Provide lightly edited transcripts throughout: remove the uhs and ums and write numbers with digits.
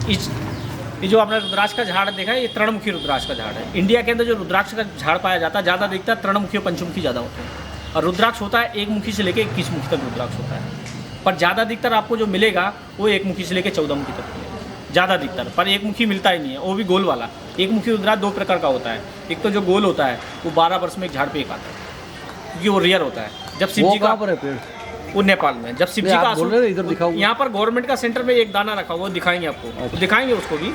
ये जो आपने रुद्राक्ष का झाड़ देखा है, ये तृणमुखी रुद्राक्ष का झाड़ है। इंडिया के अंदर जो रुद्राक्ष का झाड़ पाया जाता है ज़्यादा दिखता है तृणमुखी और पंचमुखी ज़्यादा होते हैं। और रुद्राक्ष होता है 1 मुखी से लेकर 21 मुखी तक रुद्राक्ष होता है, पर ज़्यादा दिखतर आपको जो मिलेगा वो 1 मुखी से लेकर 14 मुखी तक मिलेगा ज़्यादा दिखतर, पर 1 मुखी मिलता ही नहीं है, वो भी गोल वाला। 1 मुखी रुद्राक्ष 2 प्रकार का होता है। एक तो जो गोल होता है वो 12 वर्ष में एक झाड़ पे एक आता है, क्योंकि वो रेयर होता है। जब शिव जी का पर है पेड़, वो नेपाल में, जब शिव जी का इधर दिखाओ, यहाँ पर गवर्नमेंट का सेंटर में एक दाना रखा हुआ, दिखाएंगे आपको, तो दिखाएंगे उसको भी।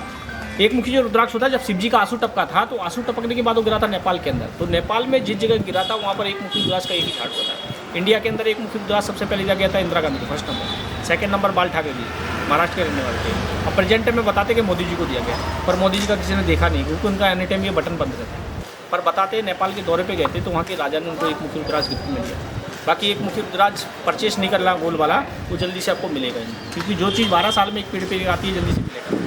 1 मुखी जो रुद्राक्ष होता है, जब शिव जी का आंसू टपका था तो आंसू टपकने के बाद वो गिरा था नेपाल के अंदर। तो नेपाल में जिस जगह गिरा था वहाँ पर 1 मुखी रुद्राक्ष का एक ही झाड़ होता है। इंडिया के अंदर 1 मुखी रुद्राक्ष सबसे पहले दिया गया था इंदिरा गांधी को, फर्स्ट नंबर। सेकंड नंबर बाल ठाकरे जी, महाराष्ट्र के रहने वाले थे। और प्रेजेंट में बताते कि मोदी जी को दिया गया, पर मोदी जी का किसी ने देखा नहीं, क्योंकि उनका एनी टाइम ये बटन बंद रहता है। पर बताते नेपाल के दौरे पे गए थे तो वहाँ के राजा ने उनको 1 मुखी रुद्राक्ष गिफ्ट में दिया। बाकी 1 मुखी रुद्राक्ष परचेस नहीं कर रहा गोल वाला, वो जल्दी से आपको मिलेगा नहीं, क्योंकि जो चीज़ 12 साल में एक पेड़ पे आती है जल्दी से मिलेगा।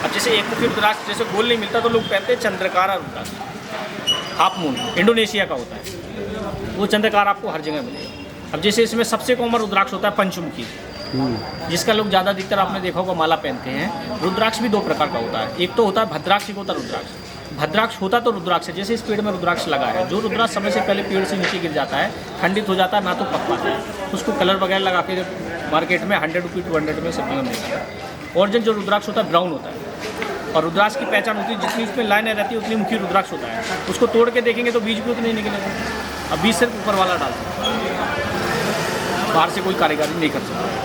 अब जैसे 1 मुखी रुद्राक्ष जैसे गोल नहीं मिलता तो लोग पहनते हैं चंद्रकारा रुद्राक्ष, हाफ मून, इंडोनेशिया का होता है, वो चंद्रकार आपको हर जगह मिलेगा। अब जैसे इसमें सबसे कॉमन रुद्राक्ष होता है पंचमुखी, जिसका लोग ज़्यादा अधिकतर आपने देखा होगा माला पहनते हैं। रुद्राक्ष भी 2 प्रकार का होता है, एक तो होता है भद्राक्ष, एक होता है रुद्राक्ष। भद्राक्ष होता तो रुद्राक्ष है, जैसे इस पेड़ में रुद्राक्ष लगा है, जो रुद्राक्ष समय से पहले पेड़ से नीचे गिर जाता है, खंडित हो जाता है, ना तो पक पाता है, उसको कलर वगैरह लगा के मार्केट में 100 रुपये 200 में सब जगह मिलता है। ओरिजिनल जो रुद्राक्ष होता है ब्राउन होता है, और रुद्राक्ष की पहचान होती है जितनी उसमें लाइनें रहती है उतनी मुखी रुद्राक्ष होता है। उसको तोड़ के देखेंगे तो बीज भी उतने ही निकलेगा। अब बीज सिर्फ ऊपर वाला डालते हैं, बाहर से कोई कारीगरी नहीं कर सकता।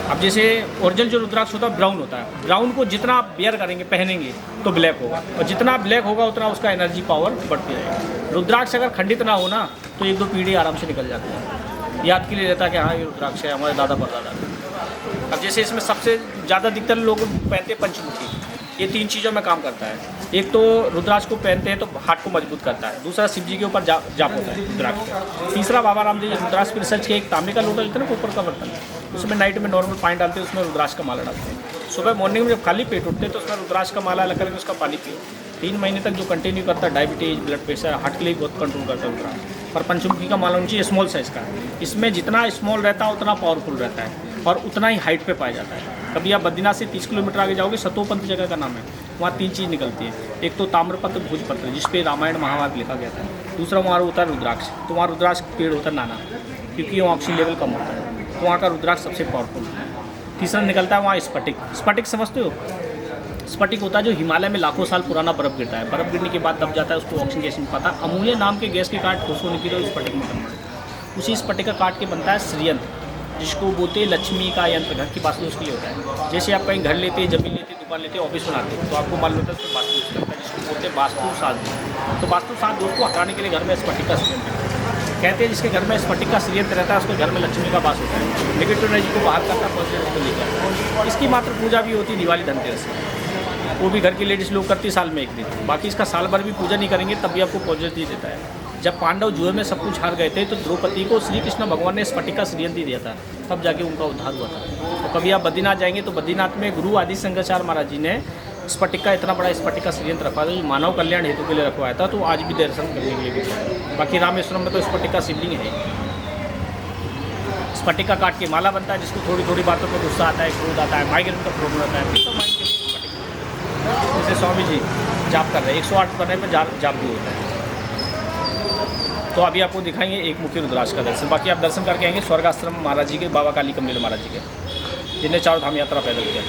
अब जैसे ओरिजिनल जो रुद्राक्ष होता है ब्राउन होता है, ब्राउन को जितना आप बियर करेंगे पहनेंगे तो ब्लैक होगा, और जितना ब्लैक होगा उतना उसका एनर्जी पावर बढ़ती रहेगी। रुद्राक्ष अगर खंडित ना हो ना तो 1-2 पीढ़ी आराम से निकल जाती है, याद के लिए रहता है कि हाँ ये रुद्राक्ष है हमारे दादा परदादा। अब जैसे इसमें सबसे ज़्यादा अधिकतर लोग पहनते हैं पंचमुखी, ये 3 चीज़ों में काम करता है। एक तो रुद्राक्ष को पहनते हैं तो हार्ट को मजबूत करता है, दूसरा शिव जी के ऊपर जाप होता है रुद्राक्ष का, तीसरा बाबा रामदेव जी रुद्राक्ष की रिसर्च के एक तांबे का लोटा लेते हैं ना ऊपर का बर्तन, उसमें नाइट में नॉर्मल पानी डालते हैं, उसमें रुद्राक्ष का माला डालते हैं। सुबह मॉर्निंग में जब खाली पेट उठते हैं तो उसमें रुद्राक्ष का माला लगा करके उसका पानी पियो। 3 महीने तक जो कंटिन्यू करता है, डायबिटीज, ब्लड प्रेशर, हार्ट के लिए बहुत कंट्रोल करता है रुद्राक्ष। पर पंचमुखी का माला नीचे स्मॉल साइज़ का है, इसमें जितना स्मॉल रहता है उतना पावरफुल रहता है और उतना ही हाइट पे पाया जाता है। कभी आप बद्रीनाथ से 30 किलोमीटर आगे जाओगे, सतोपंथ जगह का नाम है, वहाँ 3 चीज़ निकलती है। एक तो ताम्रपत्र भोजपत्र जिसपे रामायण महाभारत लिखा गया था, दूसरा वहाँ होता है रुद्राक्ष, तो वहाँ रुद्राक्ष पेड़ होता है नाना, क्योंकि वहाँ ऑक्सीजन लेवल कम होता है, तो वहाँ का रुद्राक्ष सबसे पावरफुल है। तीसरा निकलता है वहाँ स्फटिक। स्फटिक समझते हो? स्फटिक होता है जो हिमालय में लाखों साल पुराना बर्फ़ गिरता है, बर्फ़ गिरने के बाद दब जाता है, उसको ऑक्सीजन गैस नहीं पाता, अमूल्य नाम के गैस के काट ठोस होने के लिए स्फटिक में बनता है। उसी स्फटिक का काट के बनता है श्रीयंत्र, जिसको बोलते हैं लक्ष्मी का यंत्र, घर की वास्तु उसके लिए होता है। जैसे आप कहीं घर लेते हैं, जमीन लेते हैं, दुकान लेते हैं, ऑफिस बनाते हैं, तो आपको मालूम होता है उसमें वास्तु यूज करता है, जिसको बोलते हैं वास्तु शास्त्र। तो वास्तु शास्त्र दोस्त को हटाने के लिए घर में स्फटिक का श्रीयंत्र कहते हैं, जिसके घर में स्फटिक का श्रीयंत्र रहता है उसके घर में लक्ष्मी का वास होता है, नेगेटिव एनर्जी को बाहर करता है, पॉजिटिव को लेकर आता है। इसकी मात्र पूजा भी होती है दिवाली धनतेरस में, वो भी घर की लेडीज़ लोग करती है साल में 1 दिन, बाकी इसका साल भर भी पूजा नहीं करेंगे तब भी आपको पॉजिटिव देता है। जब पांडव जुए में सब कुछ हार गए थे तो द्रौपदी को श्री कृष्ण भगवान ने स्फटिक का श्रीयंत्र दिया था, तब जाके उनका उद्धार हुआ था। तो कभी आप बद्रीनाथ जाएंगे तो बद्रीनाथ में गुरु आदि शंकराचार्य महाराज जी ने स्फटिक का इतना बड़ा स्फटिक का श्रीयंत्र रखा था, जो मानव कल्याण हेतु के लिए रखवाया था, तो आज भी दर्शन करने के लिए भी। बाकी रामेश्वरम में तो स्फटिक का शिवलिंग है। स्फटिक का काट के माला बनता है, जिसको थोड़ी थोड़ी बातों पर गुस्सा आता है, क्रोध आता है, माइग्रेन का प्रॉब्लम रहता है, तो माइंड के लिए स्फटिक। जैसे स्वामी जी जाप कर रहे हैं, 108 करने पर जाप भी होता है। तो अभी आपको दिखाएंगे 1 मुखी रुद्राक्ष का दर्शन। बाकी आप दर्शन करके आएंगे स्वर्गाश्रम महाराज जी के, बाबा काली कमलेल महाराज जी के, जिन्हें 4 धाम यात्रा पैदल किया।